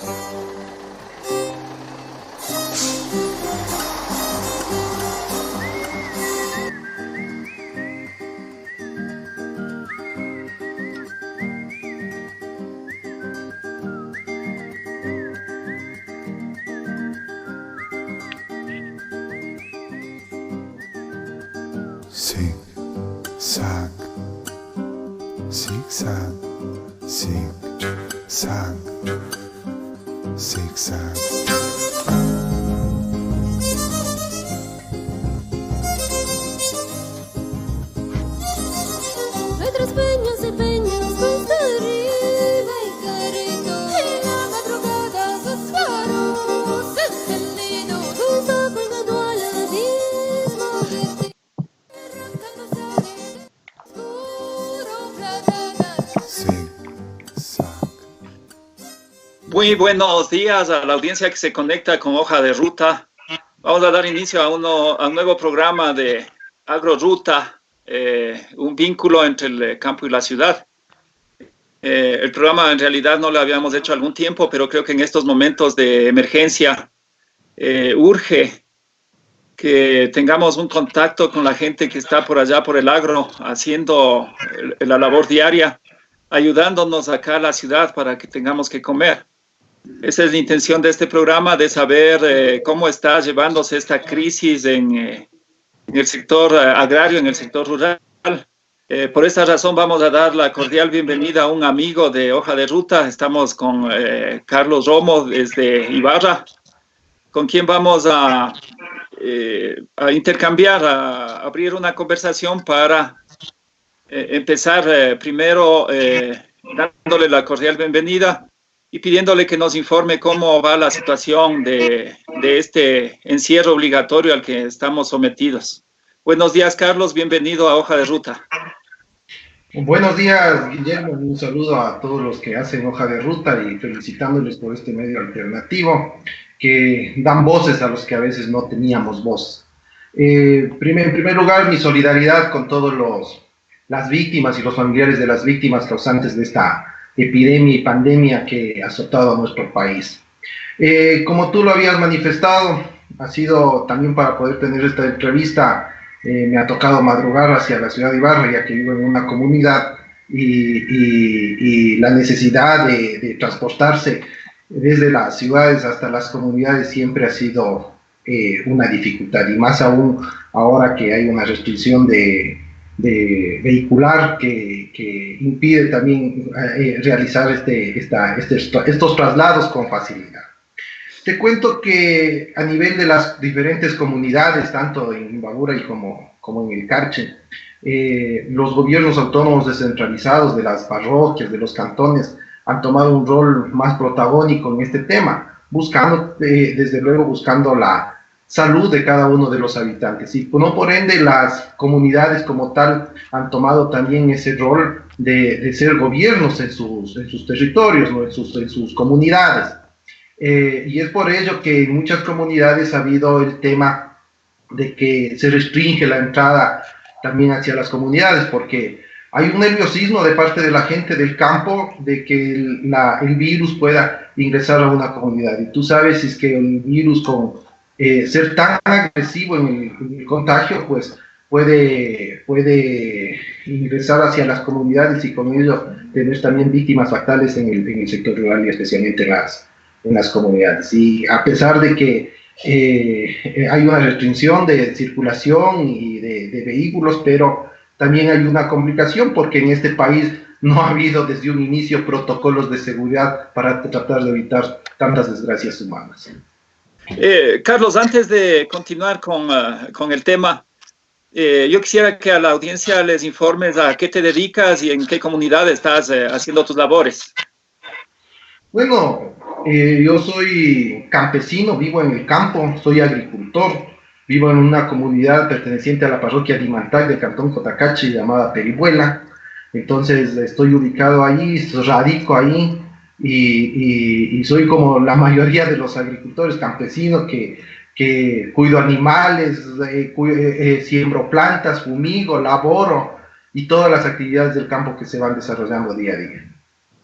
Zig, zag, zigzag, zig, zag, zigzag. Nuestros peñas y peñas cuesta arriba y carrito. En la madrugada sus faros encendidos. Ruta colgando al abismo de ti. Arrancando sangre oscuro plata. Zig, zag. Muy buenos días a la audiencia que se conecta con Hoja de Ruta. Vamos a dar inicio a un nuevo programa de AgroRuta, un vínculo entre el campo y la ciudad. El programa en realidad no lo habíamos hecho algún tiempo, pero creo que en estos momentos de emergencia urge que tengamos un contacto con la gente que está por allá, por el agro, haciendo la labor diaria, ayudándonos acá a la ciudad para que tengamos que comer. Esa es la intención de este programa, de saber cómo está llevándose esta crisis en el sector agrario, en el sector rural. Por esta razón vamos a dar la cordial bienvenida a un amigo de Hoja de Ruta. Estamos con Carlos Romo desde Ibarra, con quien vamos a intercambiar, a abrir una conversación para empezar primero dándole la cordial bienvenida y pidiéndole que nos informe cómo va la situación de este encierro obligatorio al que estamos sometidos. Buenos días, Carlos, bienvenido a Hoja de Ruta. Buenos días, Guillermo, un saludo a todos los que hacen Hoja de Ruta y felicitándoles por este medio alternativo que dan voces a los que a veces no teníamos voz. En primer lugar, mi solidaridad con todas las víctimas y los familiares de las víctimas causantes de esta epidemia y pandemia que ha azotado a nuestro país. Como tú lo habías manifestado, ha sido también para poder tener esta entrevista, me ha tocado madrugar hacia la ciudad de Ibarra, ya que vivo en una comunidad y la necesidad de transportarse desde las ciudades hasta las comunidades siempre ha sido una dificultad, y más aún ahora que hay una restricción de vehicular que impide también realizar estos traslados con facilidad. Te cuento que a nivel de las diferentes comunidades, tanto en Imbabura como en el Carche, los gobiernos autónomos descentralizados de las parroquias, de los cantones, han tomado un rol más protagónico en este tema, buscando, desde luego, buscando la salud de cada uno de los habitantes. Y no por ende las comunidades como tal han tomado también ese rol de ser gobiernos en sus territorios, ¿no? en sus comunidades. Y es por ello que en muchas comunidades ha habido el tema de que se restringe la entrada también hacia las comunidades, porque hay un nerviosismo de parte de la gente del campo de que el virus pueda ingresar a una comunidad. Y tú sabes, si es que el virus con ser tan agresivo en el contagio, pues puede ingresar hacia las comunidades y con ello tener también víctimas fatales en el sector rural y especialmente en las comunidades. Y a pesar de que hay una restricción de circulación y de vehículos, pero también hay una complicación porque en este país no ha habido desde un inicio protocolos de seguridad para tratar de evitar tantas desgracias humanas. Carlos, antes de continuar con el tema, yo quisiera que a la audiencia les informes a qué te dedicas y en qué comunidad estás haciendo tus labores. Bueno, yo soy campesino, vivo en el campo, soy agricultor, vivo en una comunidad perteneciente a la parroquia de Imantag del cantón Cotacachi llamada Perihuela. Entonces estoy ubicado ahí, radico ahí y soy como la mayoría de los agricultores campesinos que cuido animales, siembro plantas, fumigo, laboro y todas las actividades del campo que se van desarrollando día a día.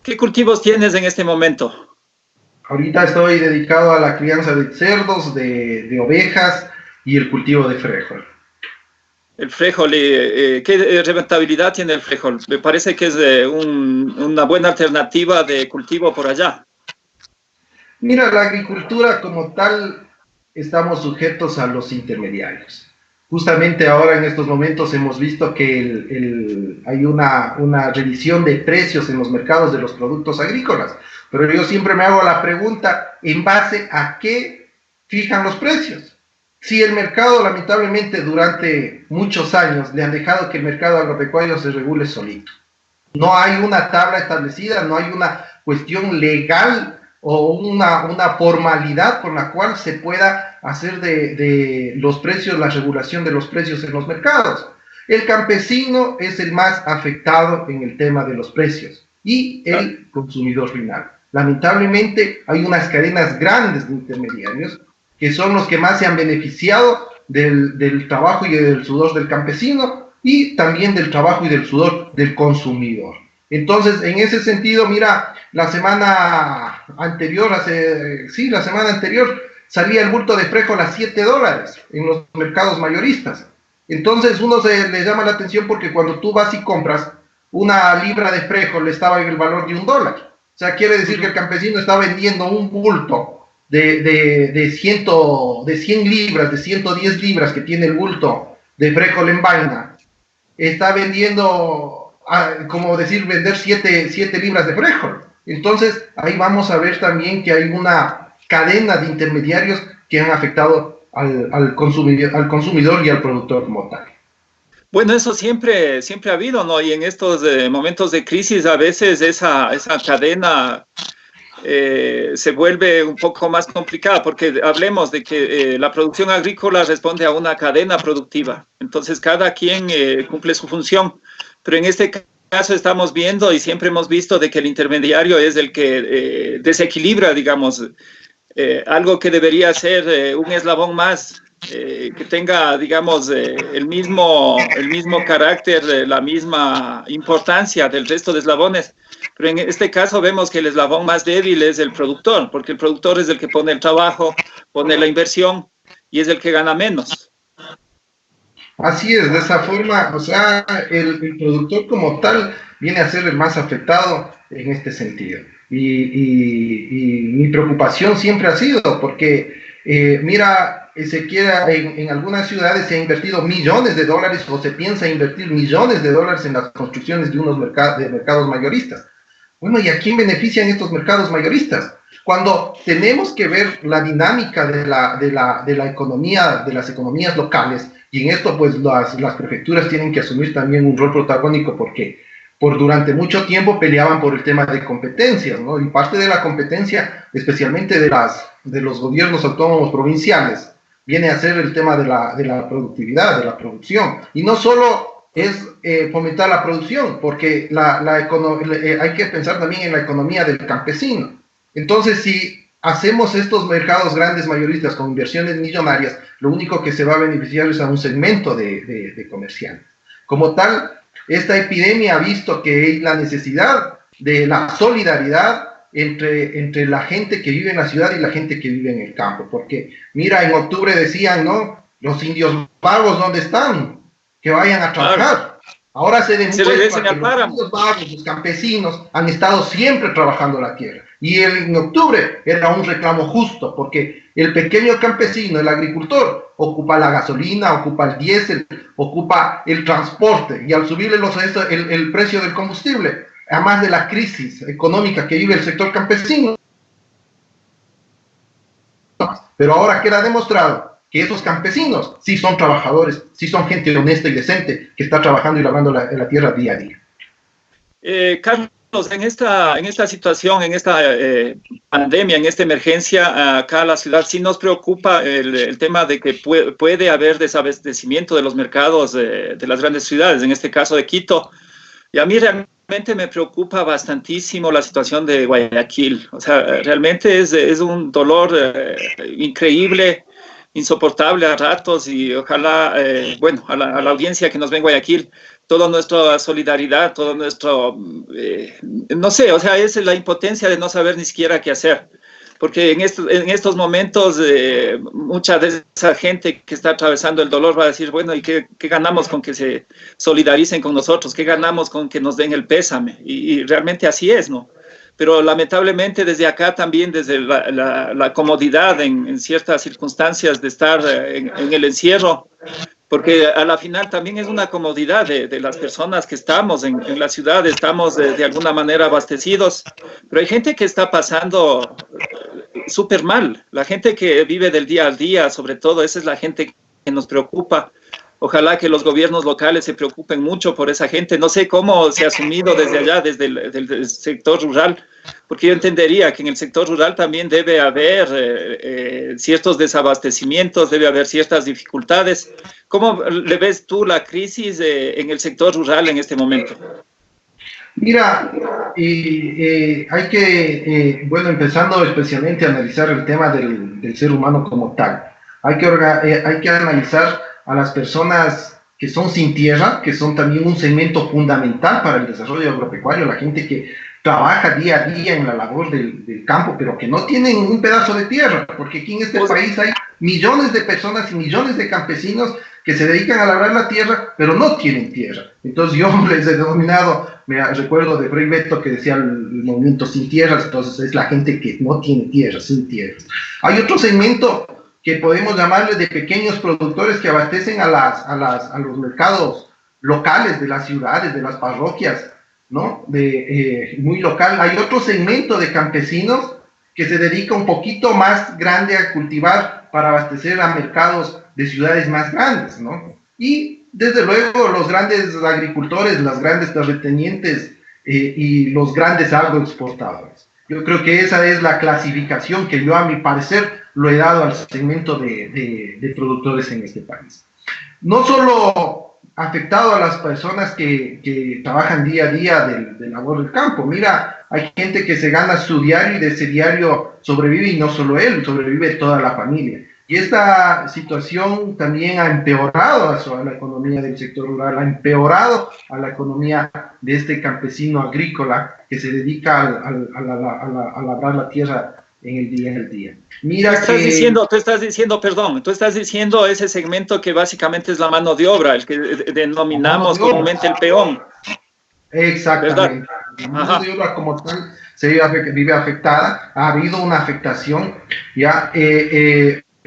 ¿Qué cultivos tienes en este momento? Ahorita estoy dedicado a la crianza de cerdos, de ovejas y el cultivo de frijol. El frijol, ¿qué rentabilidad tiene el frijol? Me parece que es una buena alternativa de cultivo por allá. Mira, la agricultura como tal, estamos sujetos a los intermediarios. Justamente ahora en estos momentos hemos visto que hay una revisión de precios en los mercados de los productos agrícolas, pero yo siempre me hago la pregunta, ¿en base a qué fijan los precios? Si el mercado, lamentablemente, durante muchos años le han dejado que el mercado agropecuario se regule solito. No hay una tabla establecida, no hay una cuestión legal o una formalidad por la cual se pueda hacer de los precios, la regulación de los precios en los mercados. El campesino es el más afectado en el tema de los precios y el consumidor final. Lamentablemente hay unas cadenas grandes de intermediarios que son los que más se han beneficiado del trabajo y del sudor del campesino y también del trabajo y del sudor del consumidor. Entonces, en ese sentido, mira, la semana anterior salía el bulto de frijol a $7 en los mercados mayoristas. Entonces, le llama la atención porque cuando tú vas y compras una libra de frijol estaba en el valor de $1. O sea, quiere decir que el campesino está vendiendo un bulto de 100 libras, de 110 libras que tiene el bulto de frijol en vaina. Está vendiendo, como decir, vender 7 libras de frijol. Entonces, ahí vamos a ver también que hay una cadena de intermediarios que han afectado al consumidor y al productor como tal. Bueno, eso siempre ha habido, ¿no? Y en estos momentos de crisis, a veces esa cadena se vuelve un poco más complicada, porque hablemos de que la producción agrícola responde a una cadena productiva. Entonces, cada quien cumple su función. Pero en este caso estamos viendo y siempre hemos visto de que el intermediario es el que desequilibra, digamos, algo que debería ser un eslabón más, que tenga, digamos, el mismo carácter, la misma importancia del resto de eslabones. Pero en este caso vemos que el eslabón más débil es el productor, porque el productor es el que pone el trabajo, pone la inversión y es el que gana menos. Así es, de esa forma, o sea, el productor como tal viene a ser el más afectado en este sentido. Y mi preocupación siempre ha sido, porque mira, en algunas ciudades se ha invertido millones de dólares o se piensa invertir millones de dólares en las construcciones de unos mercados mayoristas. Bueno, ¿y a quién benefician estos mercados mayoristas? Cuando tenemos que ver la dinámica de la economía, de las economías locales, y en esto pues las prefecturas tienen que asumir también un rol protagónico porque durante mucho tiempo peleaban por el tema de competencias, ¿no? Y parte de la competencia, especialmente de los gobiernos autónomos provinciales, viene a ser el tema de la productividad, de la producción. Y no solo es fomentar la producción, porque hay que pensar también en la economía del campesino. Entonces, si hacemos estos mercados grandes mayoristas con inversiones millonarias, lo único que se va a beneficiar es a un segmento de comerciantes. Como tal, esta epidemia ha visto que hay la necesidad de la solidaridad entre la gente que vive en la ciudad y la gente que vive en el campo. Porque, mira, en octubre decían, ¿no? Los indios vagos, ¿dónde están? Que vayan a trabajar. Claro. Ahora se demuestra que los indios vagos, los campesinos, han estado siempre trabajando la tierra. Y en octubre era un reclamo justo, porque el pequeño campesino, el agricultor, ocupa la gasolina, ocupa el diésel, ocupa el transporte, y al subirle el precio del combustible, además de la crisis económica que vive el sector campesino, pero ahora queda demostrado que esos campesinos sí son trabajadores, sí son gente honesta y decente, que está trabajando y labrando la tierra día a día. Carlos, en esta situación, en esta pandemia, en esta emergencia, acá en la ciudad sí nos preocupa el tema de que puede haber desabastecimiento de los mercados de las grandes ciudades, en este caso de Quito. Y a mí realmente me preocupa bastantísimo la situación de Guayaquil. O sea, realmente es un dolor increíble, insoportable a ratos, y ojalá, a la audiencia que nos ve en Guayaquil, toda nuestra solidaridad, todo nuestro, no sé, o sea, es la impotencia de no saber ni siquiera qué hacer. porque en estos momentos mucha de esa gente que está atravesando el dolor va a decir, bueno, ¿y qué ganamos con que se solidaricen con nosotros? ¿Qué ganamos con que nos den el pésame? Y realmente así es, ¿no? Pero lamentablemente desde acá también, desde la comodidad en ciertas circunstancias de estar en el encierro, porque a la final también es una comodidad de las personas que estamos en la ciudad, estamos de alguna manera abastecidos, pero hay gente que está pasando súper mal, la gente que vive del día al día, sobre todo, esa es la gente que nos preocupa. Ojalá que los gobiernos locales se preocupen mucho por esa gente. No sé cómo se ha asumido desde allá, desde el sector rural, porque yo entendería que en el sector rural también debe haber ciertos desabastecimientos, debe haber ciertas dificultades. ¿Cómo le ves tú la crisis en el sector rural en este momento? Mira, hay que, bueno, empezando especialmente a analizar el tema del ser humano como tal. Hay que analizar a las personas que son sin tierra, que son también un segmento fundamental para el desarrollo agropecuario, la gente que trabaja día a día en la labor del campo, pero que no tienen un pedazo de tierra, porque aquí en este país hay millones de personas y millones de campesinos que se dedican a labrar la tierra, pero no tienen tierra. Entonces yo les he denominado, me recuerdo de Frei Beto que decía el movimiento sin tierras, entonces es la gente que no tiene tierra, sin tierras. Hay otro segmento que podemos llamarle de pequeños productores que abastecen a los mercados locales de las ciudades, de las parroquias, ¿no? Muy local. Hay otro segmento de campesinos que se dedica un poquito más grande a cultivar para abastecer a mercados de ciudades más grandes, ¿no? Y desde luego los grandes agricultores, las grandes terratenientes y los grandes agroexportadores. Yo creo que esa es la clasificación que yo, a mi parecer, lo he dado al segmento de productores en este país. No solo afectado a las personas que trabajan día a día de labor del campo. Mira, hay gente que se gana su diario y de ese diario sobrevive, y no solo él, sobrevive toda la familia. Y esta situación también ha empeorado a la economía del sector rural, ha empeorado a la economía de este campesino agrícola que se dedica a labrar la tierra en el día. Mira, tú estás diciendo ese segmento que básicamente es la mano de obra, el que denominamos comúnmente el peón. Exactamente. La mano de obra como tal se vive afectada, ha habido una afectación, ¿ya?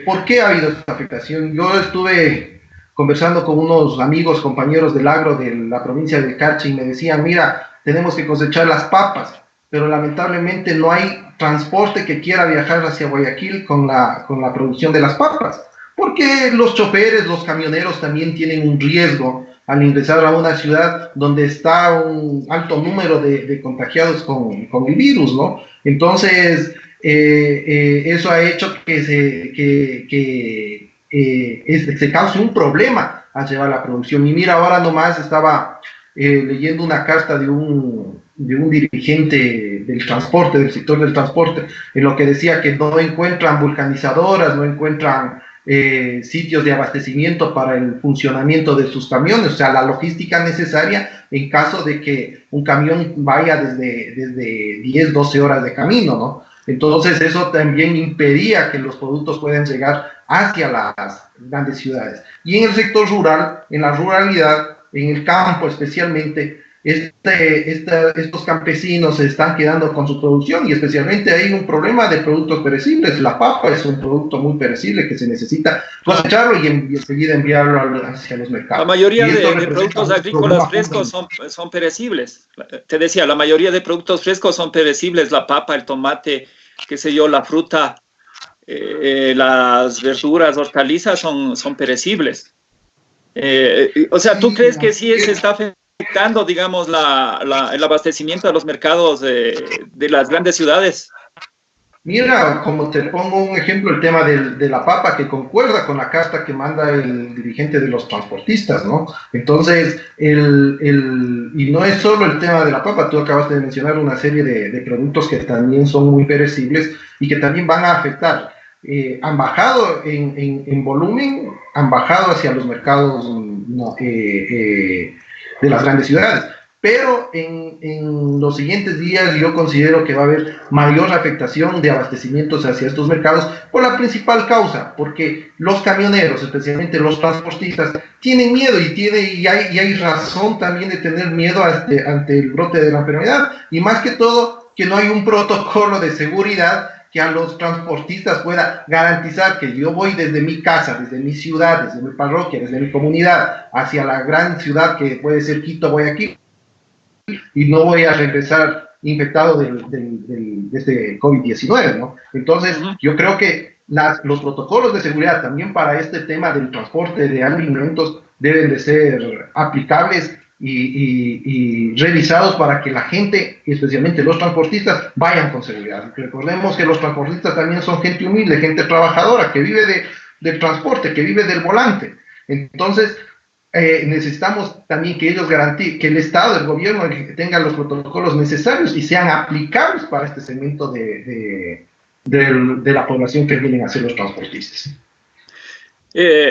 ¿Por qué ha habido esta afectación? Yo estuve conversando con unos amigos, compañeros del agro de la provincia de Carchi y me decían, mira, tenemos que cosechar las papas, pero lamentablemente no hay transporte que quiera viajar hacia Guayaquil con la producción de las papas, porque los choferes, los camioneros también tienen un riesgo al ingresar a una ciudad donde está un alto número de contagiados con el virus, ¿no? Entonces, eso ha hecho que se cause un problema al llevar la producción. Y mira, ahora nomás estaba leyendo una carta de un dirigente del transporte, del sector del transporte, en lo que decía que no encuentran vulcanizadoras, no encuentran sitios de abastecimiento para el funcionamiento de sus camiones, o sea, la logística necesaria en caso de que un camión vaya desde 10, 12 horas de camino, ¿no? Entonces eso también impedía que los productos puedan llegar hacia las grandes ciudades. Y en el sector rural, en la ruralidad, en el campo especialmente, estos campesinos se están quedando con su producción, y especialmente hay un problema de productos perecibles. La papa es un producto muy perecible que se necesita cosecharlo y enseguida enviarlo hacia los mercados. La mayoría de productos agrícolas frescos son perecibles. Te decía, la mayoría de productos frescos son perecibles, la papa, el tomate, qué sé yo, la fruta, las verduras, hortalizas son perecibles. O sea, ¿tú crees que sí se está afectando, digamos, el abastecimiento de los mercados de las grandes ciudades? Mira, como te pongo un ejemplo, el tema de la papa, que concuerda con la carta que manda el dirigente de los transportistas, ¿no? Entonces, y no es solo el tema de la papa, tú acabas de mencionar una serie de productos que también son muy perecibles y que también van a afectar. Han bajado en volumen, han bajado hacia los mercados de las grandes ciudades, pero en los siguientes días yo considero que va a haber mayor afectación de abastecimientos hacia estos mercados por la principal causa, porque los camioneros, especialmente los transportistas, tienen miedo y hay razón también de tener miedo ante el brote de la enfermedad, y más que todo que no hay un protocolo de seguridad que a los transportistas pueda garantizar que yo voy desde mi casa, desde mi ciudad, desde mi parroquia, desde mi comunidad, hacia la gran ciudad que puede ser Quito, Guayaquil, y no voy a regresar infectado de este COVID-19, ¿no? Entonces, yo creo que los protocolos de seguridad también para este tema del transporte de alimentos deben de ser aplicables y revisados para que la gente, especialmente los transportistas, vayan con seguridad. Recordemos que los transportistas también son gente humilde, gente trabajadora, que vive del transporte, que vive del volante. Entonces, necesitamos también que ellos garanticen, que el Estado, el gobierno, tengan los protocolos necesarios y sean aplicables para este segmento de la población que vienen a ser los transportistas.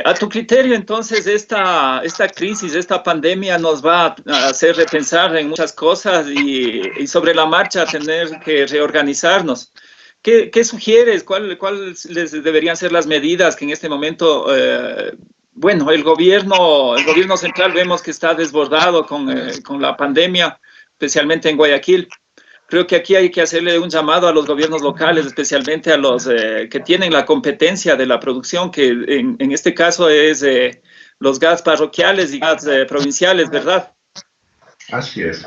A tu criterio, entonces, esta crisis, esta pandemia nos va a hacer repensar en muchas cosas y sobre la marcha tener que reorganizarnos. ¿Qué sugieres? ¿Cuáles deberían ser las medidas que en este momento, bueno, el gobierno central vemos que está desbordado con la pandemia, especialmente en Guayaquil? Creo que aquí hay que hacerle un llamado a los gobiernos locales, especialmente a los que tienen la competencia de la producción, que en este caso es los GATS parroquiales y GATS provinciales, ¿verdad? Así es.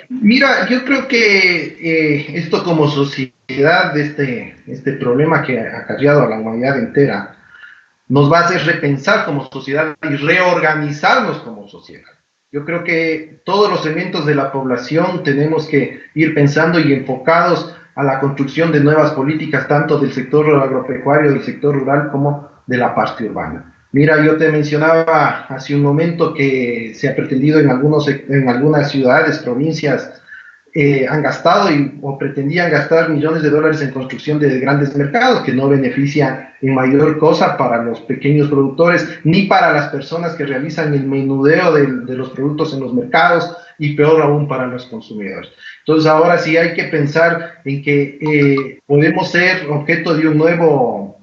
Mira, yo creo que esto como sociedad, este problema que ha acarreado a la humanidad entera, nos va a hacer repensar como sociedad y reorganizarnos como sociedad. Yo creo que todos los segmentos de la población tenemos que ir pensando y enfocados a la construcción de nuevas políticas, tanto del sector agropecuario, del sector rural, como de la parte urbana. Mira, yo te mencionaba hace un momento que se ha pretendido en algunas ciudades, provincias, han gastado o pretendían gastar millones de dólares en construcción de grandes mercados que no benefician en mayor cosa para los pequeños productores ni para las personas que realizan el menudeo de los productos en los mercados, y peor aún para los consumidores. Entonces ahora sí hay que pensar en que podemos ser objeto de un nuevo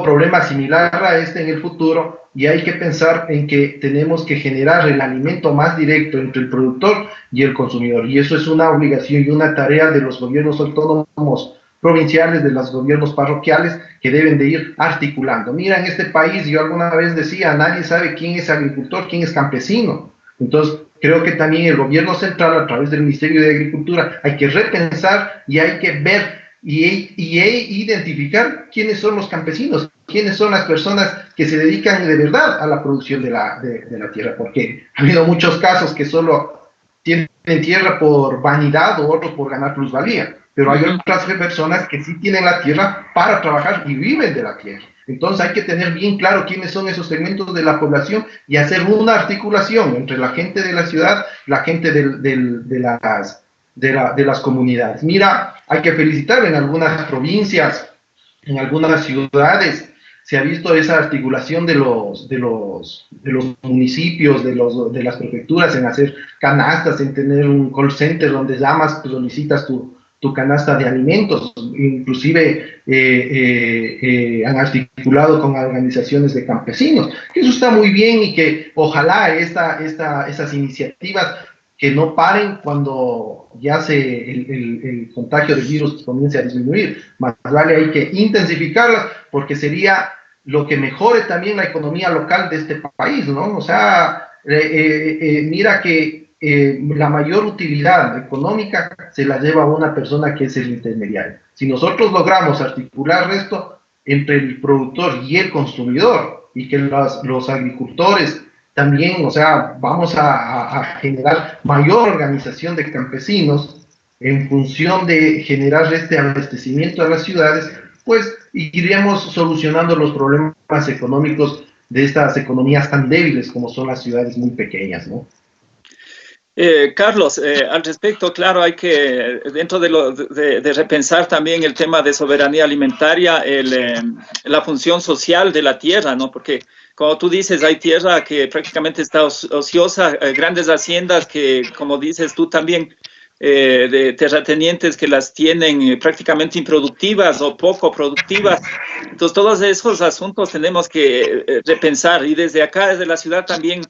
problema similar a este en el futuro, y hay que pensar en que tenemos que generar el alimento más directo entre el productor y el consumidor, y eso es una obligación y una tarea de los gobiernos autónomos provinciales, de los gobiernos parroquiales, que deben de ir articulando. Mira, en este país, yo alguna vez decía, nadie sabe quién es agricultor, quién es campesino. Entonces, creo que también el gobierno central, a través del Ministerio de Agricultura, hay que repensar y hay que ver y identificar quiénes son los campesinos, quiénes son las personas que se dedican de verdad a la producción de la tierra, porque ha habido muchos casos que solo tienen tierra por vanidad o otros por ganar plusvalía, pero hay otras personas que sí tienen la tierra para trabajar y viven de la tierra. Entonces hay que tener bien claro quiénes son esos segmentos de la población y hacer una articulación entre la gente de la ciudad, la gente de las comunidades. Mira, hay que felicitar en algunas provincias, en algunas ciudades, se ha visto esa articulación de los municipios, de las prefecturas, en hacer canastas, en tener un call center donde llamas, solicitas tu canasta de alimentos. Inclusive han articulado con organizaciones de campesinos, que eso está muy bien, y que ojalá esas iniciativas que no paren cuando ya el contagio del virus comience a disminuir. Más vale hay que intensificarlas, porque sería lo que mejore también la economía local de este país, ¿no? O sea, mira que la mayor utilidad económica se la lleva una persona que es el intermediario. Si nosotros logramos articular esto entre el productor y el consumidor, y que los agricultores también, o sea, vamos a generar mayor organización de campesinos en función de generar este abastecimiento a las ciudades, pues iremos solucionando los problemas económicos de estas economías tan débiles como son las ciudades muy pequeñas, ¿no? Carlos, al respecto, claro, hay que, dentro de repensar también el tema de soberanía alimentaria, la función social de la tierra, ¿no? Porque, como tú dices, hay tierra que prácticamente está ociosa, grandes haciendas que, como dices tú también, de terratenientes que las tienen prácticamente improductivas o poco productivas. Entonces, todos esos asuntos tenemos que repensar, y desde acá, desde la ciudad también,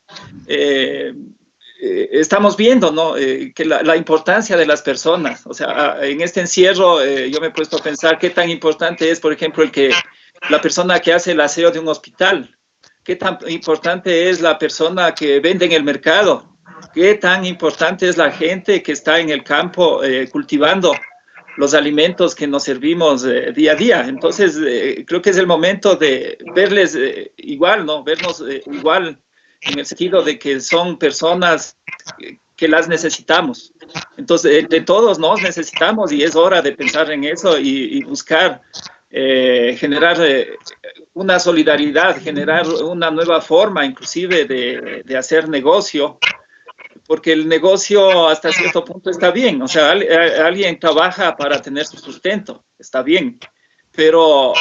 estamos viendo, ¿no? Que la importancia de las personas, o sea, en este encierro yo me he puesto a pensar qué tan importante es, por ejemplo, la persona que hace el aseo de un hospital, qué tan importante es la persona que vende en el mercado, qué tan importante es la gente que está en el campo cultivando los alimentos que nos servimos día a día. Entonces, creo que es el momento de verles igual, ¿no? Vernos igual, en el sentido de que son personas que las necesitamos. Entonces, de todos nos necesitamos, y es hora de pensar en eso y buscar generar una solidaridad, generar una nueva forma inclusive de hacer negocio, porque el negocio hasta cierto punto está bien. O sea, alguien trabaja para tener su sustento, está bien, pero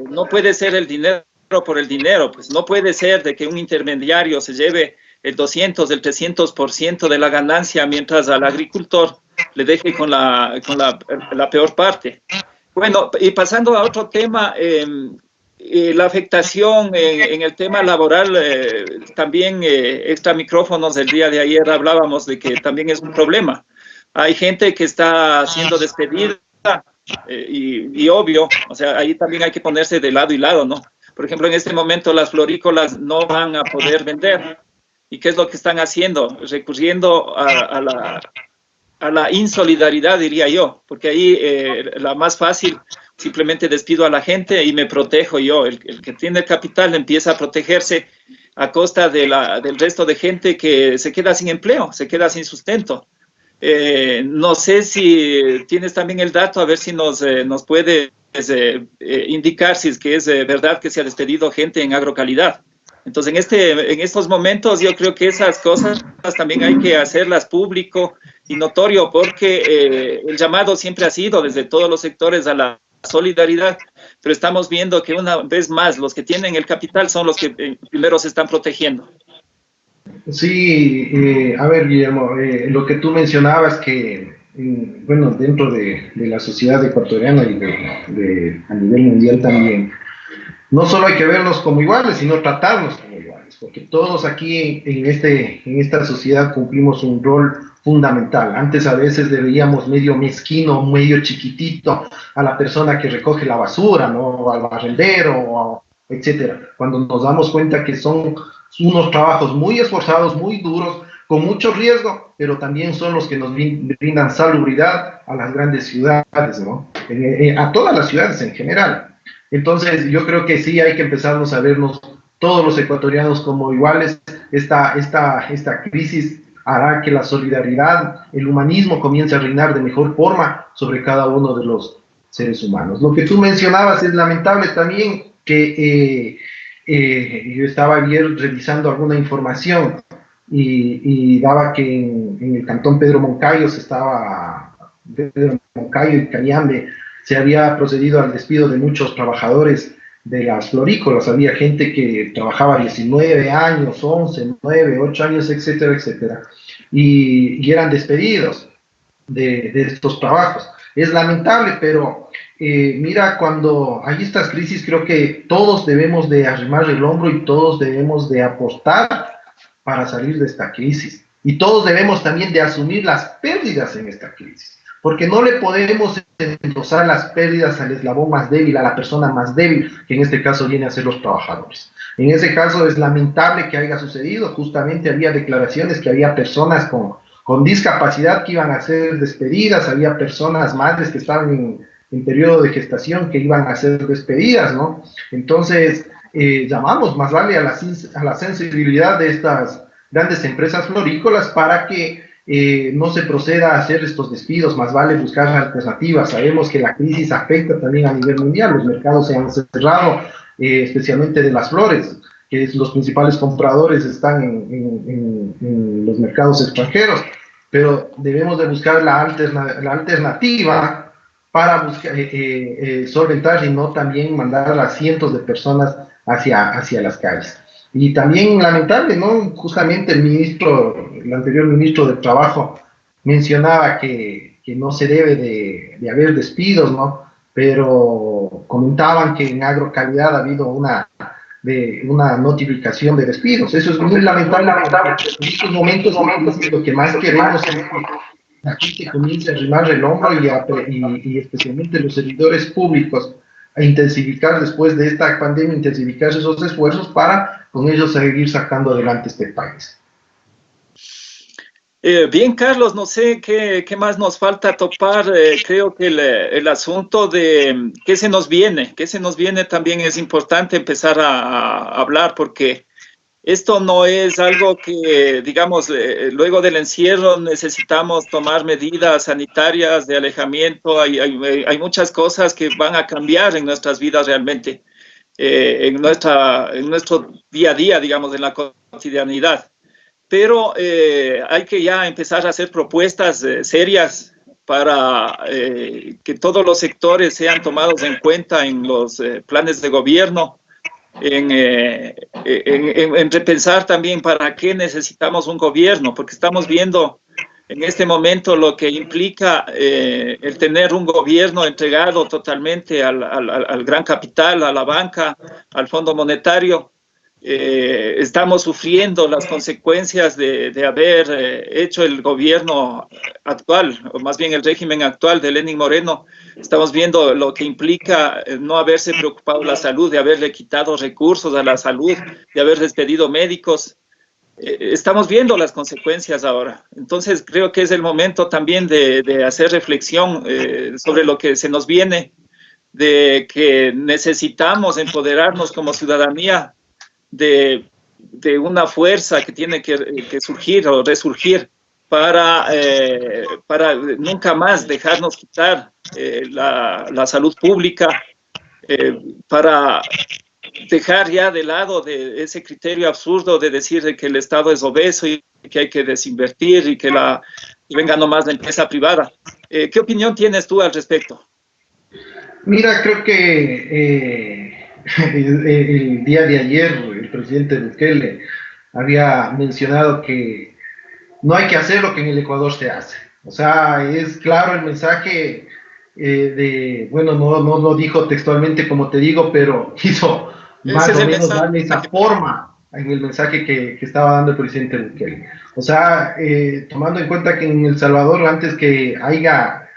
no puede ser el dinero por el dinero. Pues no puede ser de que un intermediario se lleve el 200, el 300% de la ganancia, mientras al agricultor le deje con la peor parte. Bueno, y pasando a otro tema, la afectación en el tema laboral, también extra micrófonos el día de ayer hablábamos de que también es un problema. Hay gente que está siendo despedida y obvio, o sea, ahí también hay que ponerse de lado y lado, ¿no? Por ejemplo, en este momento las florícolas no van a poder vender. ¿Y qué es lo que están haciendo? Recurriendo a la insolidaridad, diría yo, porque ahí la más fácil, simplemente despido a la gente y me protejo yo. El que tiene el capital empieza a protegerse a costa del resto de gente que se queda sin empleo, se queda sin sustento. No sé si tienes también el dato, a ver si nos puede indicar si es que es verdad que se ha despedido gente en Agrocalidad. Entonces, en estos momentos yo creo que esas cosas también hay que hacerlas público y notorio, porque el llamado siempre ha sido desde todos los sectores a la solidaridad, pero estamos viendo que una vez más los que tienen el capital son los que primero se están protegiendo. Sí, a ver, Guillermo, lo que tú mencionabas que, bueno, dentro de la sociedad ecuatoriana y a nivel mundial también, no solo hay que vernos como iguales, sino tratarnos como iguales, porque todos aquí en esta sociedad cumplimos un rol fundamental. Antes a veces le veíamos medio mezquino, medio chiquitito a la persona que recoge la basura, ¿no? O al barrendero, etcétera. Cuando nos damos cuenta que son unos trabajos muy esforzados, muy duros, con mucho riesgo, pero también son los que nos brindan salubridad a las grandes ciudades, ¿no? A todas las ciudades en general. Entonces, yo creo que sí hay que empezarnos a vernos todos los ecuatorianos como iguales. Esta crisis hará que la solidaridad, el humanismo comience a reinar de mejor forma sobre cada uno de los seres humanos. Lo que tú mencionabas es lamentable también, que yo estaba ayer revisando alguna información y daba que en el cantón Pedro Moncayo y Cayambe se había procedido al despido de muchos trabajadores de las florícolas. Había gente que trabajaba 19 años, 11, 9, 8 años, etcétera, etcétera, y eran despedidos de estos trabajos. Es lamentable, pero mira, cuando hay estas crisis, creo que todos debemos de arrimar el hombro y todos debemos de apostar para salir de esta crisis. Y todos debemos también de asumir las pérdidas en esta crisis, porque no le podemos endosar las pérdidas al eslabón más débil, a la persona más débil, que en este caso viene a ser los trabajadores. En ese caso es lamentable que haya sucedido. Justamente había declaraciones que había personas con discapacidad que iban a ser despedidas, había personas, madres que estaban en periodo de gestación que iban a ser despedidas, ¿no? Entonces, llamamos más vale a la sensibilidad de estas grandes empresas florícolas para que no se proceda a hacer estos despidos, más vale buscar alternativas. Sabemos que la crisis afecta también a nivel mundial, los mercados se han cerrado, especialmente de las flores, que los principales compradores están en los mercados extranjeros. pero debemos de buscar la alternativa para buscar, solventar y no también mandar a cientos de personas hacia las calles. Y también lamentable, ¿no? Justamente el anterior ministro de Trabajo mencionaba que no se debe de haber despidos, ¿no? Pero comentaban que en Agrocalidad ha habido una notificación de despidos. Eso es muy lamentable. En estos momentos lo que más queremos es que la gente comience a arrimar el hombro y especialmente los servidores públicos a intensificar después de esta pandemia, intensificar esos esfuerzos para con ellos seguir sacando adelante este país. Bien, Carlos, no sé qué más nos falta topar. Creo que el asunto de qué se nos viene también es importante empezar a hablar, porque esto no es algo que, digamos, luego del encierro necesitamos tomar medidas sanitarias de alejamiento. Hay muchas cosas que van a cambiar en nuestras vidas realmente, en nuestro día a día, digamos, en la cotidianidad. Pero hay que ya empezar a hacer propuestas serias para que todos los sectores sean tomados en cuenta en los planes de gobierno, en repensar también para qué necesitamos un gobierno, porque estamos viendo en este momento lo que implica el tener un gobierno entregado totalmente al gran capital, a la banca, al Fondo Monetario. Estamos sufriendo las consecuencias de haber hecho el gobierno actual, o más bien el régimen actual de Lenín Moreno. Estamos viendo lo que implica no haberse preocupado de la salud, de haberle quitado recursos a la salud, de haber despedido médicos. Estamos viendo las consecuencias ahora. Entonces creo que es el momento también de hacer reflexión sobre lo que se nos viene, de que necesitamos empoderarnos como ciudadanía de una fuerza que tiene que surgir o resurgir para nunca más dejarnos quitar la salud pública, para dejar ya de lado de ese criterio absurdo de decir que el Estado es obeso y que hay que desinvertir y que venga nomás la empresa privada. ¿Qué opinión tienes tú al respecto? Mira, creo que el día de ayer el presidente Bukele había mencionado que no hay que hacer lo que en el Ecuador se hace. O sea, es claro el mensaje bueno, no lo dijo textualmente como te digo, pero quiso más o menos darle esa forma en el mensaje que estaba dando el presidente Bukele. O sea, tomando en cuenta que en El Salvador, antes que haya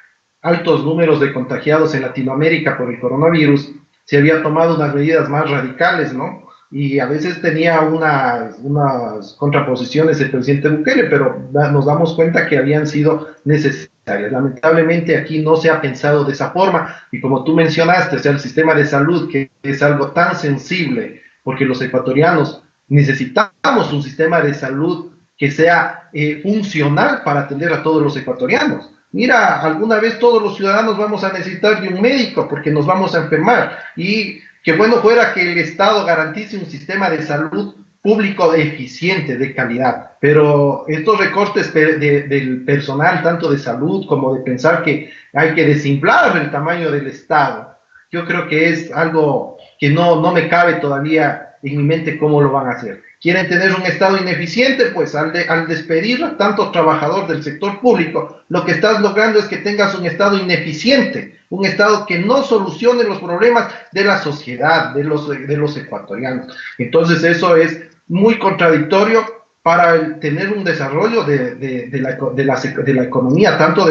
altos números de contagiados en Latinoamérica por el coronavirus, se había tomado unas medidas más radicales, ¿no? Y a veces tenía unas contraposiciones el presidente Bukele, pero nos damos cuenta que habían sido necesarias. Lamentablemente aquí no se ha pensado de esa forma, y como tú mencionaste, o sea, el sistema de salud, que es algo tan sensible, porque los ecuatorianos necesitamos un sistema de salud que sea funcional para atender a todos los ecuatorianos. Mira, alguna vez todos los ciudadanos vamos a necesitar de un médico porque nos vamos a enfermar, y qué bueno fuera que el Estado garantice un sistema de salud público eficiente, de calidad, pero estos recortes del personal, tanto de salud como de pensar que hay que desinflar el tamaño del Estado, yo creo que es algo que no me cabe todavía en mi mente cómo lo van a hacer. ¿Quieren tener un Estado ineficiente? Pues al despedir a tantos trabajadores del sector público, lo que estás logrando es que tengas un Estado ineficiente, un Estado que no solucione los problemas de la sociedad, de los ecuatorianos. Entonces eso es muy contradictorio para tener un desarrollo de la economía, tanto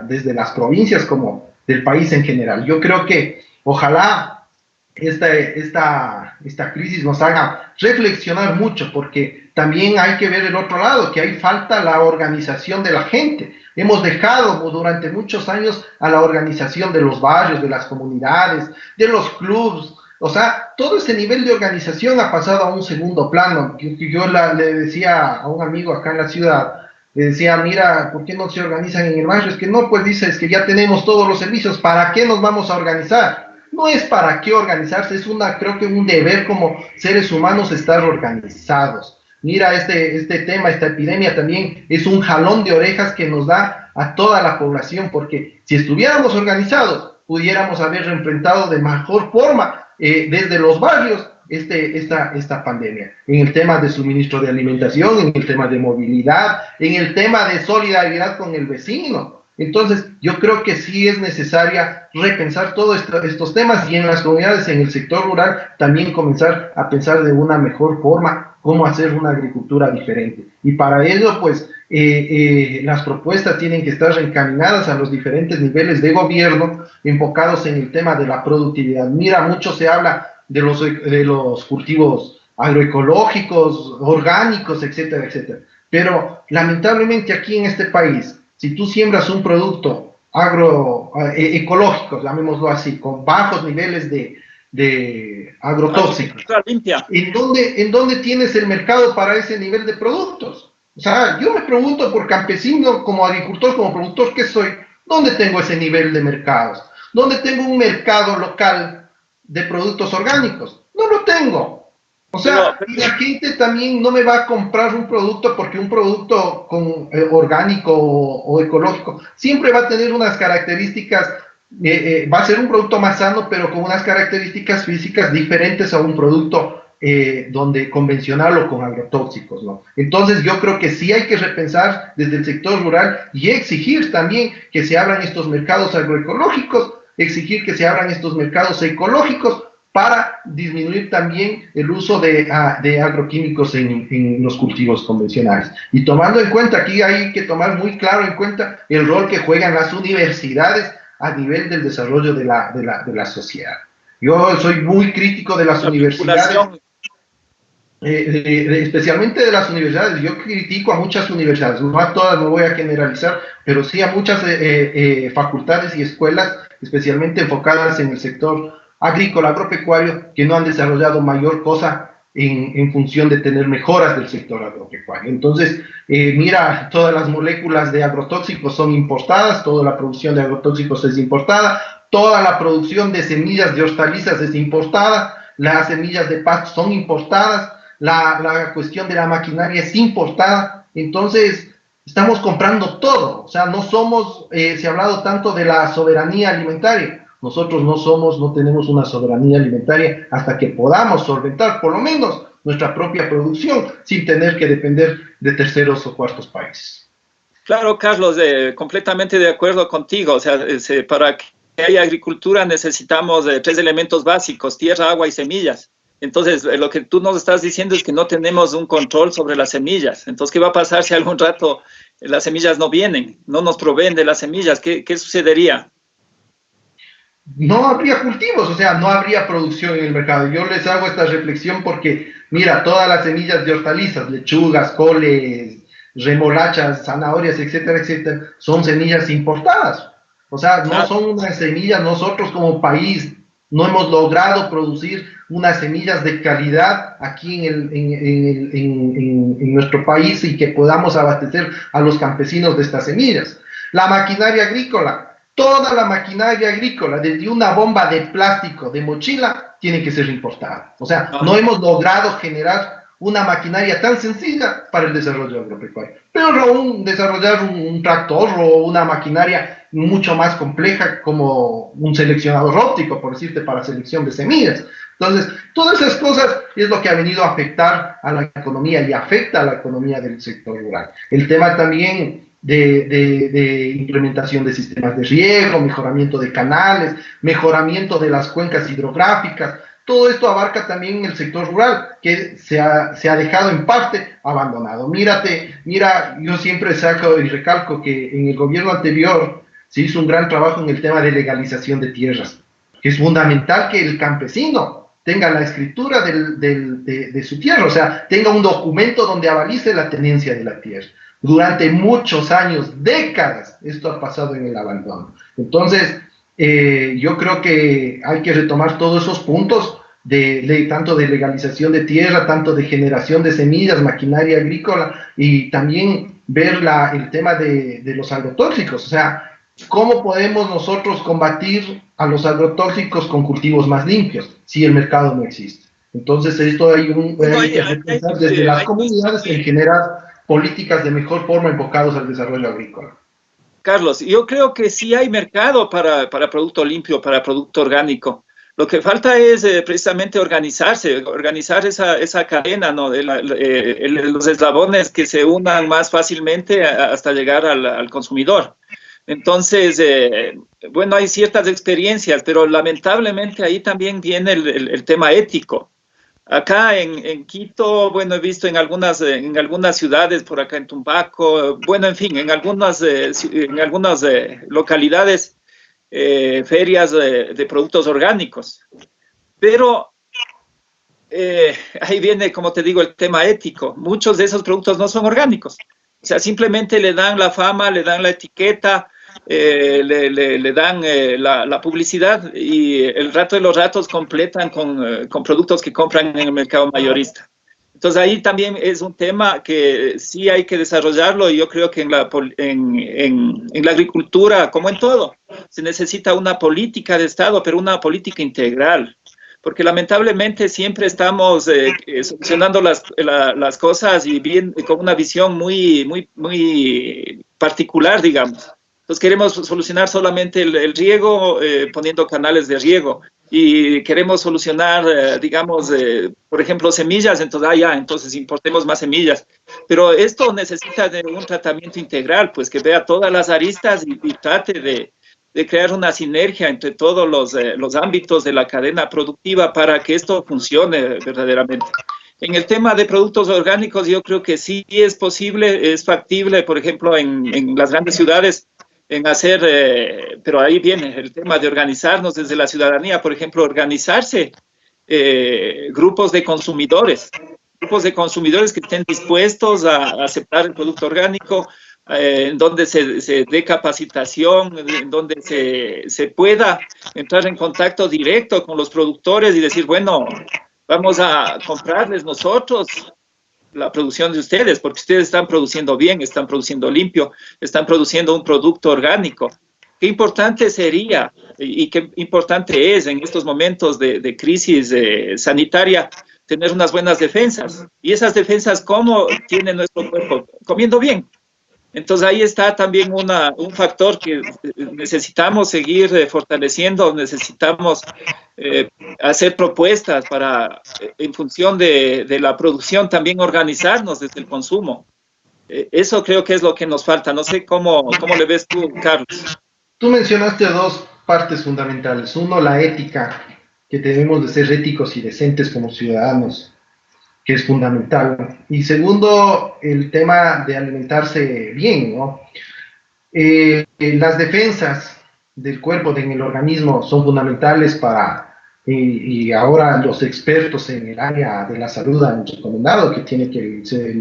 desde las provincias como del país en general. Yo creo que ojalá esta crisis nos haga reflexionar mucho, porque también hay que ver el otro lado, que hay falta la organización de la gente. Hemos dejado durante muchos años a la organización de los barrios, de las comunidades, de los clubes. O sea, todo ese nivel de organización ha pasado a un segundo plano. Yo le decía a un amigo acá en la ciudad, le decía, mira, ¿por qué no se organizan en el barrio? Es que no, pues dice, es que ya tenemos todos los servicios, ¿para qué nos vamos a organizar? No es para qué organizarse, creo que un deber como seres humanos estar organizados. Mira, este tema, esta epidemia también es un jalón de orejas que nos da a toda la población, porque si estuviéramos organizados, pudiéramos haber enfrentado de mejor forma desde los barrios esta pandemia, en el tema de suministro de alimentación, en el tema de movilidad, en el tema de solidaridad con el vecino. Entonces, yo creo que sí es necesaria repensar todos estos temas y en las comunidades, en el sector rural, también comenzar a pensar de una mejor forma cómo hacer una agricultura diferente. Y para ello, pues, las propuestas tienen que estar encaminadas a los diferentes niveles de gobierno, enfocados en el tema de la productividad. Mira, mucho se habla de los cultivos agroecológicos, orgánicos, etcétera, etcétera. Pero lamentablemente aquí en este país, si tú siembras un producto agroecológico, llamémoslo así, con bajos niveles de agrotóxicos, ¿en dónde tienes el mercado para ese nivel de productos? O sea, yo me pregunto por campesino, como agricultor, como productor que soy, ¿dónde tengo ese nivel de mercados? ¿Dónde tengo un mercado local de productos orgánicos? No lo tengo. O sea, la gente también no me va a comprar un producto porque un producto orgánico o ecológico siempre va a tener unas características, va a ser un producto más sano, pero con unas características físicas diferentes a un producto convencional o con agrotóxicos, ¿no? Entonces yo creo que sí hay que repensar desde el sector rural y exigir también que se abran estos mercados agroecológicos, exigir que se abran estos mercados ecológicos para disminuir también el uso de agroquímicos en los cultivos convencionales. Y tomando en cuenta, aquí hay que tomar muy claro en cuenta el rol que juegan las universidades a nivel del desarrollo de la sociedad. Yo soy muy crítico de las universidades, especialmente de las universidades. Yo critico a muchas universidades, no a todas, no voy a generalizar, pero sí a muchas facultades y escuelas, especialmente enfocadas en el sector agrícola, agropecuario, que no han desarrollado mayor cosa en función de tener mejoras del sector agropecuario. Entonces, mira, todas las moléculas de agrotóxicos son importadas, toda la producción de agrotóxicos es importada, toda la producción de semillas de hortalizas es importada, las semillas de pasto son importadas, la cuestión de la maquinaria es importada. Entonces, estamos comprando todo. O sea, no somos, se ha hablado tanto de la soberanía alimentaria. Nosotros no tenemos una soberanía alimentaria hasta que podamos solventar por lo menos nuestra propia producción sin tener que depender de terceros o cuartos países. Claro, Carlos, completamente de acuerdo contigo. O sea, para que haya agricultura necesitamos 3 elementos básicos: tierra, agua y semillas. Entonces, lo que tú nos estás diciendo es que no tenemos un control sobre las semillas. Entonces, ¿qué va a pasar si algún rato las semillas no vienen, no nos proveen de las semillas? ¿Qué sucedería? No habría cultivos, o sea, no habría producción en el mercado. Yo les hago esta reflexión porque, mira, todas las semillas de hortalizas, lechugas, coles, remolachas, zanahorias, etcétera, etcétera, son semillas importadas. O sea, no son unas semillas, nosotros como país no hemos logrado producir unas semillas de calidad aquí en nuestro país y que podamos abastecer a los campesinos de estas semillas. La maquinaria agrícola. Toda la maquinaria agrícola, desde una bomba de plástico de mochila, tiene que ser importada. O sea, no hemos logrado generar una maquinaria tan sencilla para el desarrollo agropecuario. Pero desarrollar un tractor o una maquinaria mucho más compleja como un seleccionador óptico, por decirte, para selección de semillas. Entonces, todas esas cosas es lo que ha venido a afectar a la economía y afecta a la economía del sector rural. El tema también de implementación de sistemas de riego, mejoramiento de canales, mejoramiento de las cuencas hidrográficas, todo esto abarca también el sector rural, que se ha dejado en parte abandonado. Mira, yo siempre saco y recalco que en el gobierno anterior se hizo un gran trabajo en el tema de legalización de tierras, que es fundamental que el campesino tenga la escritura de su tierra, o sea, tenga un documento donde avalice la tenencia de la tierra. Durante muchos años, décadas, esto ha pasado en el abandono. Entonces, yo creo que hay que retomar todos esos puntos, tanto de legalización de tierra, tanto de generación de semillas, maquinaria agrícola, y también ver el tema de los agrotóxicos. O sea, ¿cómo podemos nosotros combatir a los agrotóxicos con cultivos más limpios si el mercado no existe? Entonces, esto hay que repensar desde las comunidades en generar políticas de mejor forma enfocadas al desarrollo agrícola. Carlos, yo creo que sí hay mercado para producto limpio, para producto orgánico. Lo que falta es precisamente organizar esa cadena, ¿no? Los eslabones que se unan más fácilmente hasta llegar al consumidor. Entonces, bueno, hay ciertas experiencias, pero lamentablemente ahí también viene el tema ético. Acá en Quito, bueno, he visto en algunas ciudades, por acá en Tumbaco, bueno, en fin, en algunas localidades, ferias de productos orgánicos. Pero ahí viene, como te digo, el tema ético. Muchos de esos productos no son orgánicos. O sea, simplemente le dan la fama, le dan la etiqueta, le dan la publicidad y el rato de los ratos completan con productos que compran en el mercado mayorista. Entonces ahí también es un tema que sí hay que desarrollarlo y yo creo que en la agricultura, como en todo, se necesita una política de Estado, pero una política integral. Porque lamentablemente siempre estamos solucionando las cosas y bien, con una visión muy particular, digamos. Entonces queremos solucionar solamente el riego poniendo canales de riego y queremos solucionar, digamos, por ejemplo, semillas, entonces importemos más semillas. Pero esto necesita de un tratamiento integral, pues que vea todas las aristas y trate de crear una sinergia entre todos los ámbitos de la cadena productiva para que esto funcione verdaderamente. En el tema de productos orgánicos, yo creo que sí es posible, es factible, por ejemplo, en las grandes ciudades, en hacer, pero ahí viene el tema de organizarnos desde la ciudadanía, por ejemplo, organizarse grupos de consumidores que estén dispuestos a aceptar el producto orgánico, en donde se dé capacitación, en donde se pueda entrar en contacto directo con los productores y decir, bueno, vamos a comprarles nosotros la producción de ustedes, porque ustedes están produciendo bien, están produciendo limpio, están produciendo un producto orgánico. Qué importante sería y qué importante es en estos momentos de crisis sanitaria tener unas buenas defensas. Y esas defensas, ¿cómo tiene nuestro cuerpo? Comiendo bien. Entonces ahí está también un factor que necesitamos seguir fortaleciendo, necesitamos hacer propuestas para, en función de la producción, también organizarnos desde el consumo. Eso creo que es lo que nos falta. No sé cómo le ves tú, Carlos. Tú mencionaste dos partes fundamentales. Uno, la ética, que debemos de ser éticos y decentes como ciudadanos, que es fundamental. Y segundo, el tema de alimentarse bien, ¿no? Las defensas del cuerpo, en el organismo, son fundamentales para, y ahora los expertos en el área de la salud han recomendado que tiene que ser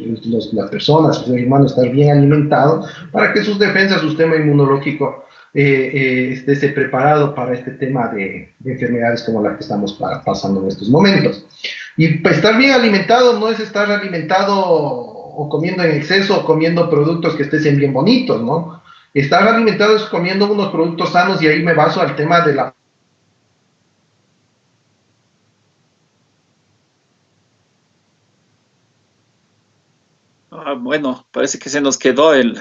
las personas, el ser humano, estar bien alimentado para que sus defensas, su sistema inmunológico esté preparado para este tema de enfermedades como las que estamos pasando en estos momentos. Y pues, estar bien alimentado no es estar alimentado o comiendo en exceso o comiendo productos que estén bien bonitos, ¿no? Estar alimentado es comiendo unos productos sanos, y ahí me baso al tema de la... Bueno, parece que se nos quedó el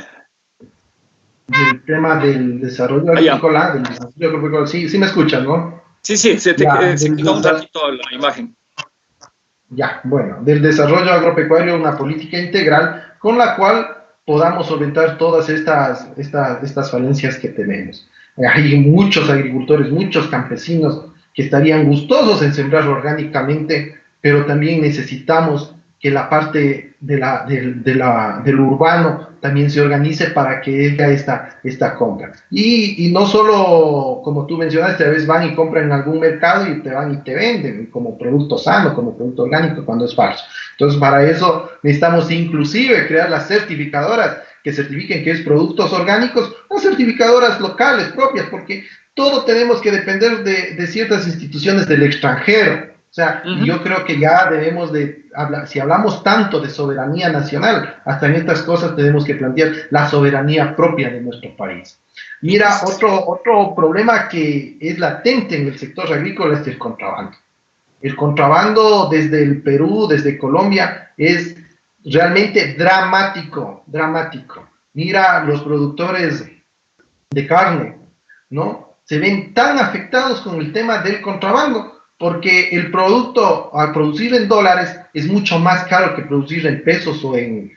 tema del desarrollo agrícola, sí me escuchan, ¿no? Sí, se quedó un ratito la imagen. Ya, bueno, del desarrollo agropecuario, una política integral con la cual podamos solventar todas estas falencias que tenemos. Hay muchos agricultores, muchos campesinos que estarían gustosos en sembrar orgánicamente, pero también necesitamos que la parte del urbano también se organice para que haya esta compra. Y no solo, como tú mencionaste, a veces van y compran en algún mercado y te van y te venden como producto sano, como producto orgánico, cuando es falso. Entonces, para eso necesitamos inclusive crear las certificadoras que certifiquen que es productos orgánicos, o certificadoras locales propias, porque todo tenemos que depender de ciertas instituciones del extranjero. O sea, yo creo que ya debemos de hablar, si hablamos tanto de soberanía nacional, hasta en estas cosas tenemos que plantear la soberanía propia de nuestro país. Mira, otro problema que es latente en el sector agrícola es el contrabando. El contrabando desde el Perú, desde Colombia, es realmente dramático, dramático. Mira, los productores de carne, ¿no? Se ven tan afectados con el tema del contrabando, porque el producto al producir en dólares es mucho más caro que producir en pesos o en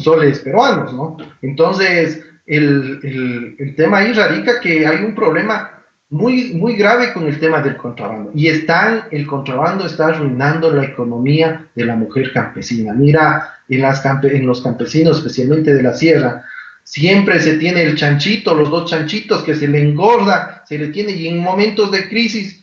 soles peruanos, ¿no? Entonces, el tema ahí radica que hay un problema muy, muy grave con el tema del contrabando. Y el contrabando está arruinando la economía de la mujer campesina. Mira, en los campesinos, especialmente de la sierra, siempre se tiene el chanchito, los dos chanchitos que se le engorda, se le tiene, y en momentos de crisis,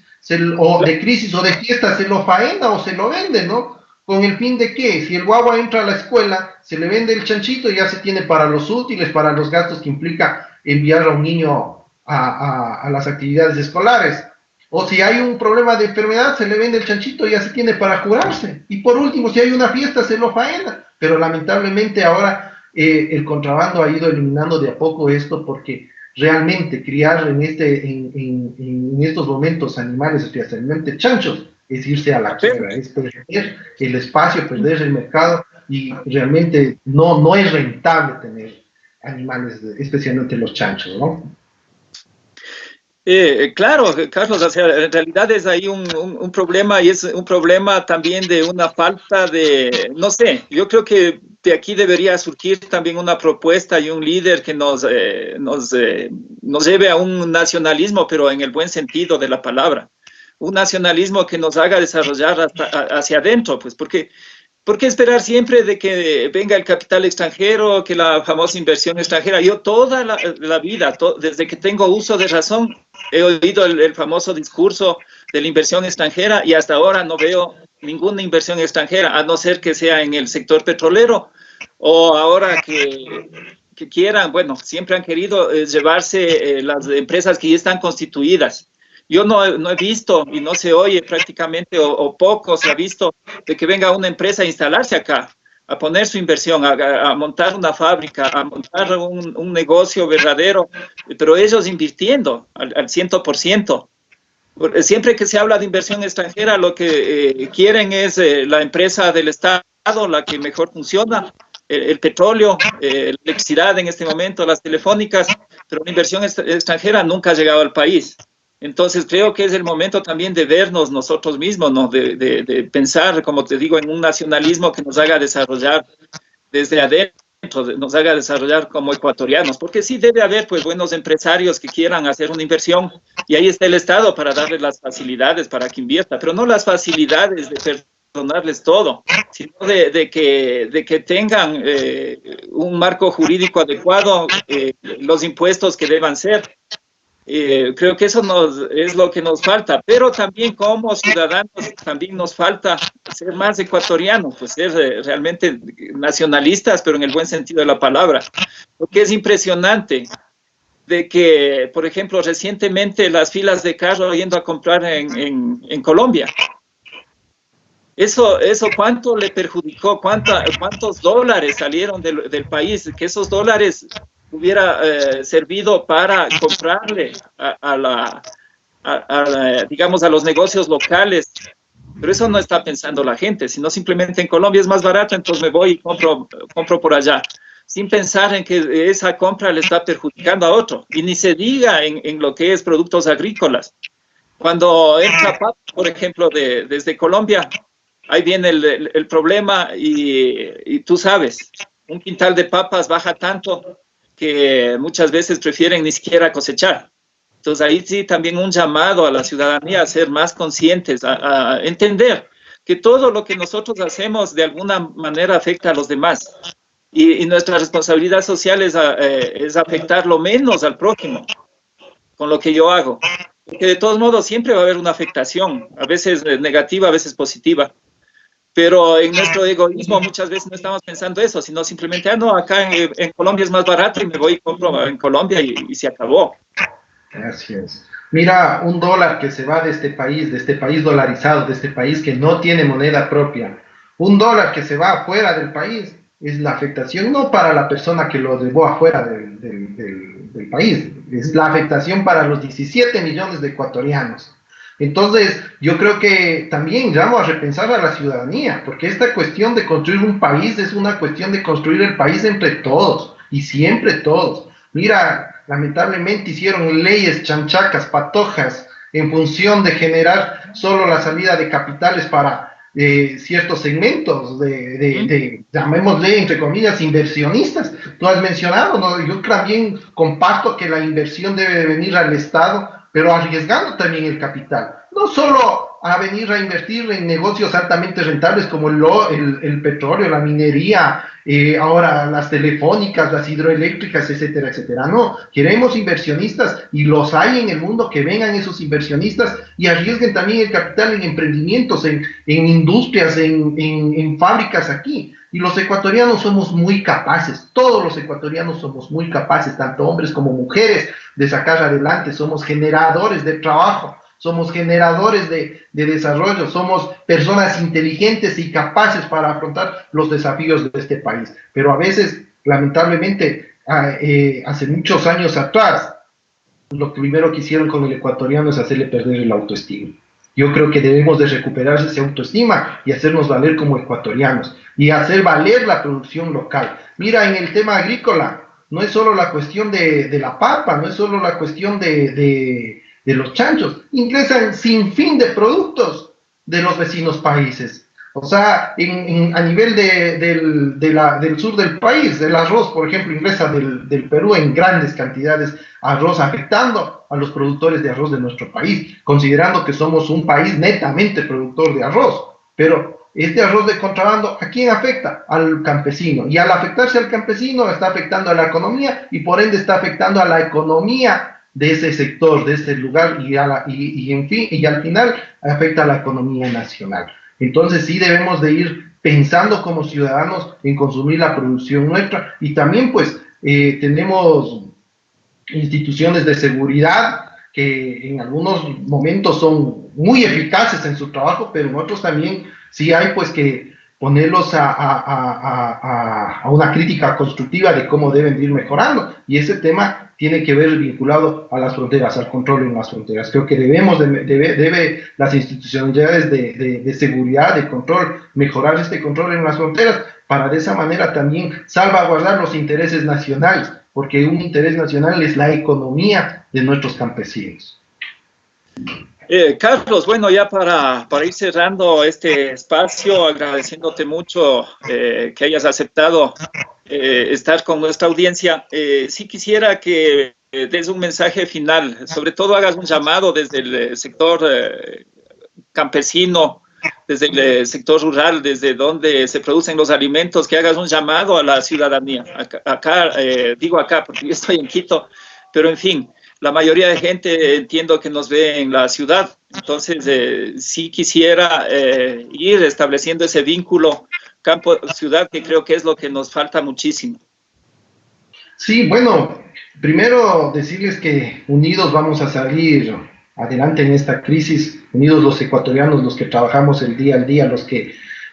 o de fiesta, se lo faena o se lo vende, ¿no? ¿Con el fin de qué? Si el guagua entra a la escuela, se le vende el chanchito y ya se tiene para los útiles, para los gastos que implica enviar a un niño a las actividades escolares. O si hay un problema de enfermedad, se le vende el chanchito y ya se tiene para curarse. Y por último, si hay una fiesta, se lo faena. Pero lamentablemente ahora el contrabando ha ido eliminando de a poco esto, porque realmente criar en estos momentos animales, especialmente chanchos, es irse a la quiebra, es perder el espacio, perder el mercado, y realmente no es rentable tener animales, especialmente los chanchos, ¿no? Claro, Carlos, o sea, en realidad es ahí un problema, y es un problema también de una falta de, no sé, yo creo que de aquí debería surgir también una propuesta y un líder que nos lleve a un nacionalismo, pero en el buen sentido de la palabra, un nacionalismo que nos haga desarrollar hacia adentro, pues porque... ¿Por qué esperar siempre de que venga el capital extranjero, que la famosa inversión extranjera? Yo toda la vida, desde que tengo uso de razón, he oído el famoso discurso de la inversión extranjera, y hasta ahora no veo ninguna inversión extranjera, a no ser que sea en el sector petrolero, o ahora que quieran, bueno, siempre han querido llevarse las empresas que ya están constituidas. Yo no he visto, y no se oye prácticamente, o poco se ha visto, de que venga una empresa a instalarse acá, a poner su inversión, a montar una fábrica, a montar un negocio verdadero, pero ellos invirtiendo al 100%. Siempre que se habla de inversión extranjera, lo que quieren es la empresa del Estado, la que mejor funciona, el petróleo, la electricidad en este momento, las telefónicas, pero la inversión extranjera nunca ha llegado al país. Entonces creo que es el momento también de vernos nosotros mismos, ¿no? De pensar, como te digo, en un nacionalismo que nos haga desarrollar desde adentro, nos haga desarrollar como ecuatorianos, porque sí debe haber pues buenos empresarios que quieran hacer una inversión, y ahí está el Estado para darles las facilidades para que invierta, pero no las facilidades de perdonarles todo, sino de que tengan un marco jurídico adecuado, los impuestos que deban ser. Creo que eso es lo que nos falta, pero también como ciudadanos también nos falta ser más ecuatorianos, pues ser realmente nacionalistas, pero en el buen sentido de la palabra, porque es impresionante de que, por ejemplo, recientemente las filas de carro yendo a comprar en Colombia, eso ¿cuánto le perjudicó? ¿Cuántos dólares salieron del país? Que esos dólares hubiera servido para comprarle digamos, a los negocios locales. Pero eso no está pensando la gente, sino simplemente en Colombia es más barato, entonces me voy y compro por allá, sin pensar en que esa compra le está perjudicando a otro. Y ni se diga en lo que es productos agrícolas. Cuando entra papa, por ejemplo, desde Colombia, ahí viene el problema, y tú sabes, un quintal de papas baja tanto que muchas veces prefieren ni siquiera cosechar. Entonces ahí sí también un llamado a la ciudadanía a ser más conscientes, a entender que todo lo que nosotros hacemos de alguna manera afecta a los demás, y nuestra responsabilidad social es afectar lo menos al prójimo con lo que yo hago, porque de todos modos siempre va a haber una afectación, a veces negativa, a veces positiva. Pero en nuestro egoísmo muchas veces no estamos pensando eso, sino simplemente, no, acá en Colombia es más barato y me voy y compro en Colombia y se acabó. Así es. Mira, un dólar que se va de este país dolarizado, de este país que no tiene moneda propia, un dólar que se va afuera del país, es la afectación no para la persona que lo llevó afuera del país, es la afectación para los 17 millones de ecuatorianos. Entonces, yo creo que también llamo a repensar a la ciudadanía, porque esta cuestión de construir un país es una cuestión de construir el país entre todos, y siempre todos. Mira, lamentablemente hicieron leyes chanchacas, patojas, en función de generar solo la salida de capitales para ciertos segmentos llamémosle, entre comillas, inversionistas. Tú has mencionado, ¿no? Yo también comparto que la inversión debe de venir al Estado, pero arriesgando también el capital. No solo a venir a invertir en negocios altamente rentables como el petróleo, la minería, ahora las telefónicas, las hidroeléctricas, etcétera, etcétera. No, queremos inversionistas y los hay en el mundo, que vengan esos inversionistas y arriesguen también el capital en emprendimientos, en industrias, en fábricas aquí. Y los ecuatorianos somos muy capaces, todos los ecuatorianos somos muy capaces, tanto hombres como mujeres, de sacar adelante. Somos generadores de trabajo, somos generadores de desarrollo, somos personas inteligentes y capaces para afrontar los desafíos de este país. Pero a veces, lamentablemente, hace muchos años atrás, lo primero que hicieron con el ecuatoriano es hacerle perder el autoestima. Yo creo que debemos de recuperar esa autoestima y hacernos valer como ecuatorianos y hacer valer la producción local. Mira, en el tema agrícola, no es solo la cuestión de la papa, no es solo la cuestión de los chanchos, ingresan sin fin de productos de los vecinos países. O sea, a nivel del sur del país, el arroz, por ejemplo, ingresa del Perú en grandes cantidades arroz, afectando a los productores de arroz de nuestro país, considerando que somos un país netamente productor de arroz. Pero este arroz de contrabando, ¿a quién afecta? Al campesino. Y al afectarse al campesino, está afectando a la economía y por ende está afectando a la economía de ese sector, de ese lugar y al final afecta a la economía nacional. Entonces sí debemos de ir pensando como ciudadanos en consumir la producción nuestra y también pues tenemos instituciones de seguridad que en algunos momentos son muy eficaces en su trabajo, pero en otros también sí hay pues que ponerlos a una crítica constructiva de cómo deben ir mejorando, y ese tema tiene que ver vinculado a las fronteras, al control en las fronteras. Creo que debe las institucionalidades de seguridad, de control, mejorar este control en las fronteras, para de esa manera también salvaguardar los intereses nacionales, porque un interés nacional es la economía de nuestros campesinos. Carlos, bueno, ya para ir cerrando este espacio, agradeciéndote mucho que hayas aceptado estar con nuestra audiencia, sí quisiera que des un mensaje final, sobre todo hagas un llamado desde el sector campesino, desde el sector rural, desde donde se producen los alimentos, que hagas un llamado a la ciudadanía. Digo acá porque yo estoy en Quito, pero en fin, la mayoría de gente entiendo que nos ve en la ciudad, entonces sí quisiera ir estableciendo ese vínculo campo-ciudad, que creo que es lo que nos falta muchísimo. Sí, bueno, primero decirles que unidos vamos a salir adelante en esta crisis, unidos los ecuatorianos, los que trabajamos el día al día,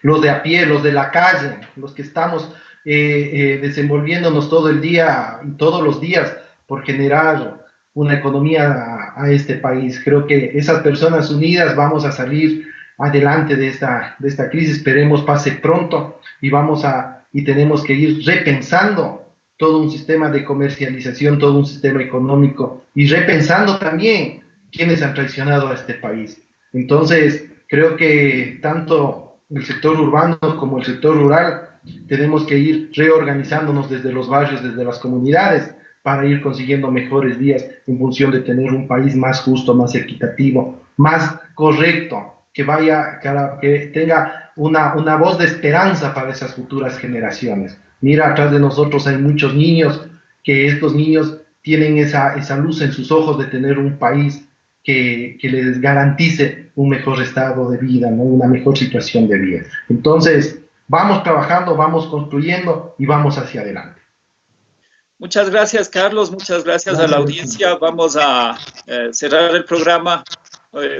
los de a pie, los de la calle, los que estamos desenvolviéndonos todo el día y todos los días por generar una economía a este país. Creo que esas personas unidas vamos a salir adelante de esta crisis. Esperemos pase pronto y tenemos que ir repensando todo un sistema de comercialización, todo un sistema económico y repensando también quienes han traicionado a este país. Entonces, creo que tanto el sector urbano como el sector rural tenemos que ir reorganizándonos desde los barrios, desde las comunidades, para ir consiguiendo mejores días en función de tener un país más justo, más equitativo, más correcto, que tenga una voz de esperanza para esas futuras generaciones. Mira, atrás de nosotros hay muchos niños, que estos niños tienen esa luz en sus ojos de tener un país que les garantice un mejor estado de vida, ¿no? Una mejor situación de vida. Entonces, vamos trabajando, vamos construyendo y vamos hacia adelante. Muchas gracias, Carlos. Muchas gracias a la audiencia. Vamos a cerrar el programa,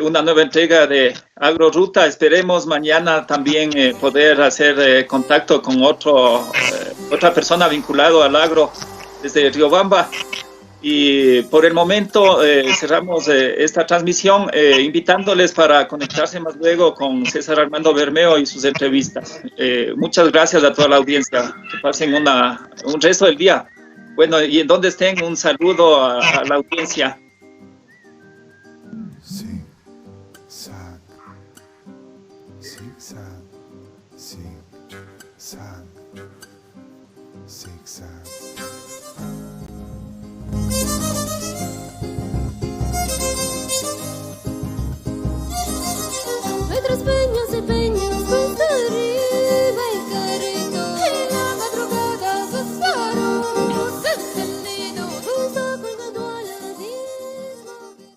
una nueva entrega de AgroRuta. Esperemos mañana también poder hacer contacto con otra persona vinculado al agro desde Riobamba. Y por el momento cerramos esta transmisión invitándoles para conectarse más luego con César Armando Bermeo y sus entrevistas. Muchas gracias a toda la audiencia. Que pasen un resto del día. Bueno, y en donde estén, un saludo a la audiencia. Zig, zag, zigzag, zig, zag, zigzag. Nuestros peñas se peñan.